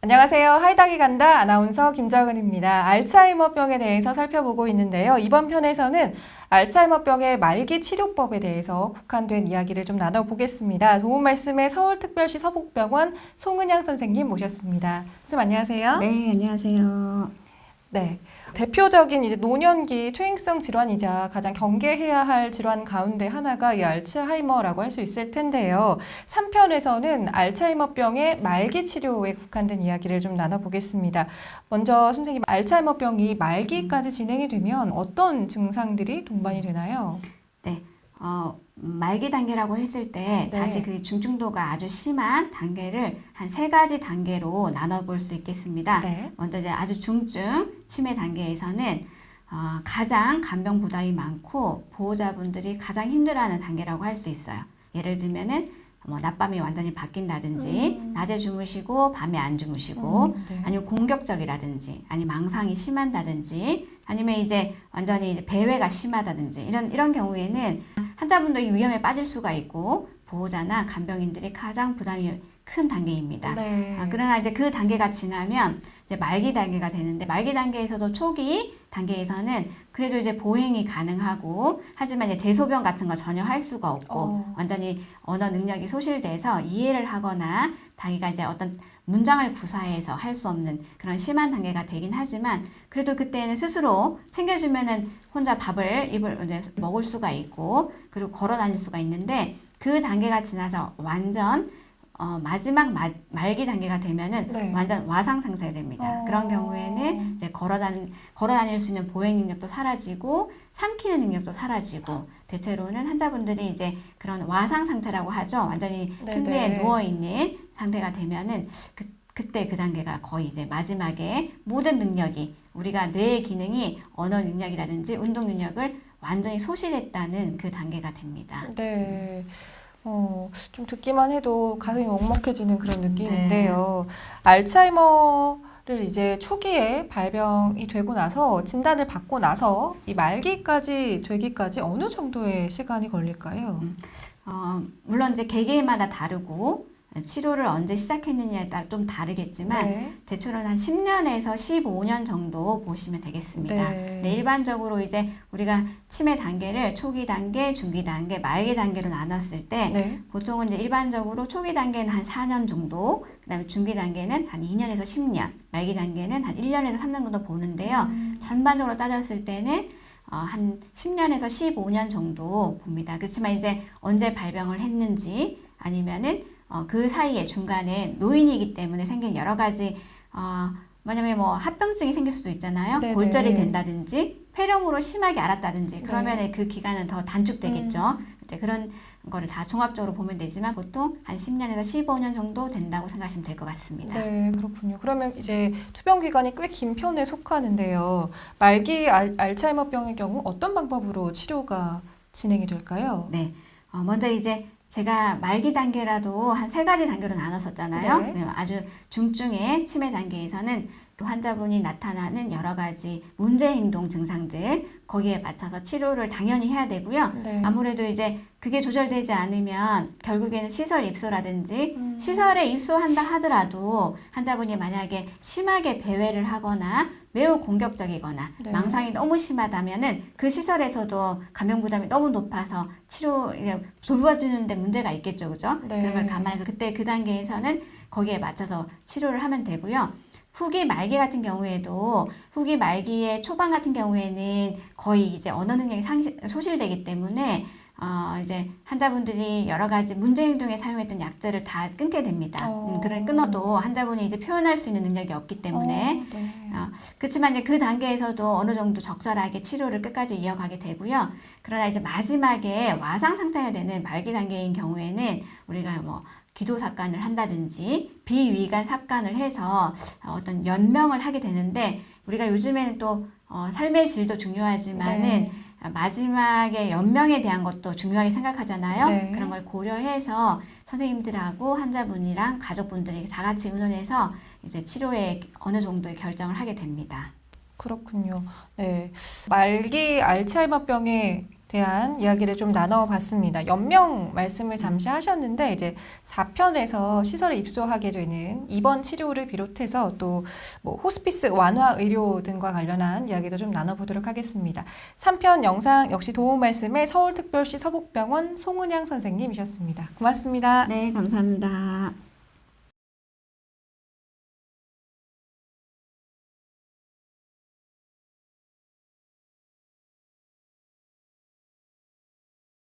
안녕하세요. 하이닥이 간다 아나운서 김정은입니다. 알츠하이머병에 대해서 살펴보고 있는데요. 이번 편에서는 알츠하이머병의 말기 치료법에 대해서 국한된 이야기를 좀 나눠보겠습니다. 도움 말씀에 서울특별시 서북병원 송은양 선생님 모셨습니다. 선생님 안녕하세요. 네, 안녕하세요. 네. 대표적인 이제 노년기 퇴행성 질환이자 가장 경계해야 할 질환 가운데 하나가 이 알츠하이머라고 할 수 있을 텐데요. 3편에서는 알츠하이머병의 말기 치료에 국한된 이야기를 좀 나눠보겠습니다. 먼저 선생님, 알츠하이머병이 말기까지 진행이 되면 어떤 증상들이 동반이 되나요? 네, 말기 단계라고 했을 때 네. 다시 그 중증도가 아주 심한 단계를 한 3가지 단계로 나눠볼 수 있겠습니다. 네. 먼저 이제 아주 중증 치매 단계에서는 가장 간병 부담이 많고 보호자분들이 가장 힘들어하는 단계라고 할 수 있어요. 예를 들면은 낮밤이 완전히 바뀐다든지 낮에 주무시고 밤에 안 주무시고 네. 아니면 공격적이라든지 아니면 망상이 심한다든지 아니면 이제 완전히 이제 배회가 심하다든지 이런 경우에는 환자분들이 위험에 빠질 수가 있고 보호자나 간병인들이 가장 부담이 큰 단계입니다. 네. 그러나 이제 그 단계가 지나면 이제 말기 단계가 되는데 말기 단계에서도 초기 단계에서는 그래도 이제 보행이 가능하고 하지만 이제 대소변 같은 거 전혀 할 수가 없고 완전히 언어 능력이 소실돼서 이해를 하거나 자기가 이제 어떤 문장을 구사해서 할 수 없는 그런 심한 단계가 되긴 하지만 그래도 그때는 스스로 챙겨주면은 혼자 밥을 이제 먹을 수가 있고 그리고 걸어 다닐 수가 있는데 그 단계가 지나서 완전 마지막 말기 단계가 되면은 네. 완전 와상 상태가 됩니다. 그런 경우에는 이제 걸어 다닐 수 있는 보행 능력도 사라지고 삼키는 능력도 사라지고 대체로는 환자분들이 이제 그런 와상 상태라고 하죠. 완전히 네네. 침대에 누워 있는 상태가 되면은 그때 그 단계가 거의 이제 마지막에 모든 능력이 우리가 뇌의 기능이 언어 능력이라든지 운동 능력을 완전히 소실했다는 그 단계가 됩니다. 네. 좀 듣기만 해도 가슴이 먹먹해지는 그런 느낌인데요. 알츠하이머를 이제 초기에 발병이 되고 나서 진단을 받고 나서 이 말기까지 되기까지 어느 정도의 시간이 걸릴까요? 물론 이제 개개인마다 다르고 치료를 언제 시작했느냐에 따라 좀 다르겠지만 네. 대체로는 한 10년에서 15년 정도 보시면 되겠습니다. 네. 네, 일반적으로 이제 우리가 치매 단계를 초기 단계, 중기 단계, 말기 단계로 나눴을 때 네. 보통은 이제 일반적으로 초기 단계는 한 4년 정도, 그다음에 중기 단계는 한 2년에서 10년, 말기 단계는 한 1년에서 3년 정도 보는데요. 전반적으로 따졌을 때는 한 10년에서 15년 정도 봅니다. 그렇지만 이제 언제 발병을 했는지 아니면은 그 사이에 중간에 노인이기 때문에 생긴 여러 가지 만약에 뭐 합병증이 생길 수도 있잖아요. 네네. 골절이 된다든지 폐렴으로 심하게 앓았다든지 그러면 네. 그 기간은 더 단축되겠죠. 이제 그런 거를 다 종합적으로 보면 되지만 보통 한 10년에서 15년 정도 된다고 생각하시면 될 것 같습니다. 네, 그렇군요. 그러면 이제 투병 기간이 꽤 긴 편에 속하는데요. 말기 알츠하이머병의 경우 어떤 방법으로 치료가 진행이 될까요? 네, 먼저 이제 제가 말기 단계라도 한 3가지 단계로 나눴었잖아요. 네. 아주 중증의 치매 단계에서는 그 환자분이 나타나는 여러 가지 문제 행동 증상들 거기에 맞춰서 치료를 당연히 해야 되고요. 네. 아무래도 이제 그게 조절되지 않으면 결국에는 시설 입소라든지 시설에 입소한다 하더라도 환자분이 만약에 심하게 배회를 하거나 매우 공격적이거나 네. 망상이 너무 심하다면은 그 시설에서도 감염 부담이 너무 높아서 치료 돌봐주는데 문제가 있겠죠, 그죠? 네. 그런 걸 감안해서 그때 그 단계에서는 거기에 맞춰서 치료를 하면 되고요. 후기 말기 같은 경우에도 후기 말기의 초반 같은 경우에는 거의 이제 언어 능력이 소실되기 때문에 이제 환자분들이 여러 가지 문제 행동에 사용했던 약들을 다 끊게 됩니다. 그걸 끊어도 환자분이 이제 표현할 수 있는 능력이 없기 때문에 네. 그렇지만 이제 그 단계에서도 어느 정도 적절하게 치료를 끝까지 이어가게 되고요. 그러나 이제 마지막에 와상 상태가 되는 말기 단계인 경우에는 우리가 뭐 기도 삽관을 한다든지 비위관 삽관을 해서 어떤 연명을 하게 되는데 우리가 요즘에는 또 삶의 질도 중요하지만은 네. 마지막에 연명에 대한 것도 중요하게 생각하잖아요. 네. 그런 걸 고려해서 선생님들하고 환자분이랑 가족분들이 다 같이 의논해서 이제 치료에 어느 정도의 결정을 하게 됩니다. 그렇군요. 네. 말기 알츠하이머병의 대한 이야기를 좀 나눠봤습니다. 연명 말씀을 잠시 하셨는데 이제 4편에서 시설에 입소하게 되는 입원 치료를 비롯해서 또 뭐 호스피스 완화 의료 등과 관련한 이야기도 좀 나눠보도록 하겠습니다. 3편 영상 역시 도움 말씀에 서울특별시 서북병원 송은양 선생님이셨습니다. 고맙습니다. 네, 감사합니다.